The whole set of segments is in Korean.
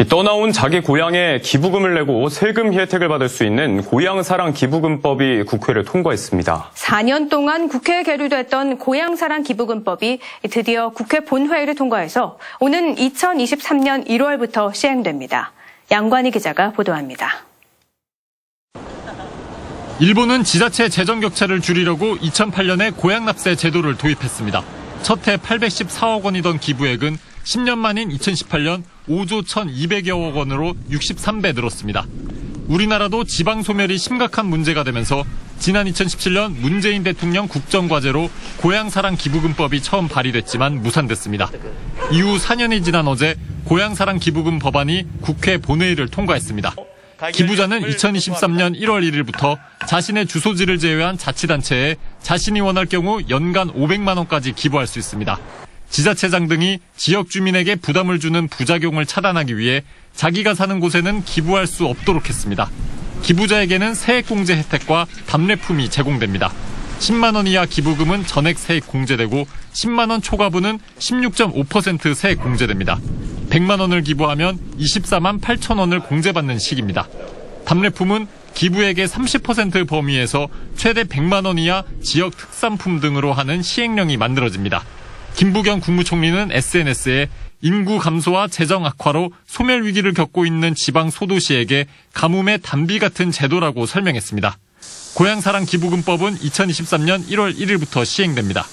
떠나온 자기 고향에 기부금을 내고 세금 혜택을 받을 수 있는 고향사랑 기부금법이 국회를 통과했습니다. 4년 동안 국회에 계류됐던 고향사랑 기부금법이 드디어 국회 본회의를 통과해서 오는 2023년 1월부터 시행됩니다. 양관희 기자가 보도합니다. 일본은 지자체 재정 격차를 줄이려고 2008년에 고향납세 제도를 도입했습니다. 첫 해 814억 원이던 기부액은 10년 만인 2018년 5조 1,200여억 원으로 63배 늘었습니다. 우리나라도 지방 소멸이 심각한 문제가 되면서 지난 2017년 문재인 대통령 국정과제로 고향사랑 기부금법이 처음 발의됐지만 무산됐습니다. 이후 4년이 지난 어제 고향사랑 기부금 법안이 국회 본회의를 통과했습니다. 기부자는 2023년 1월 1일부터 자신의 주소지를 제외한 자치단체에 자신이 원할 경우 연간 500만 원까지 기부할 수 있습니다. 지자체장 등이 지역 주민에게 부담을 주는 부작용을 차단하기 위해 자기가 사는 곳에는 기부할 수 없도록 했습니다. 기부자에게는 세액공제 혜택과 답례품이 제공됩니다. 10만 원 이하 기부금은 전액 세액 공제되고 10만 원 초과분은 16.5% 세액 공제됩니다. 100만 원을 기부하면 24만 8천 원을 공제받는 식입니다. 답례품은 기부액의 30% 범위에서 최대 100만 원 이하 지역 특산품 등으로 하는 시행령이 만들어집니다. 김부겸 국무총리는 SNS에 인구 감소와 재정 악화로 소멸 위기를 겪고 있는 지방 소도시에게 가뭄의 단비 같은 제도라고 설명했습니다. 고향사랑 기부금법은 2023년 1월 1일부터 시행됩니다.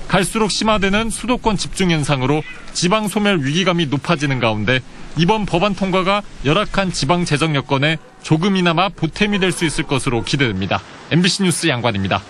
갈수록 심화되는 수도권 집중 현상으로 지방 소멸 위기감이 높아지는 가운데 이번 법안 통과가 열악한 지방 재정 여건에 조금이나마 보탬이 될 수 있을 것으로 기대됩니다. MBC 뉴스 양관입니다.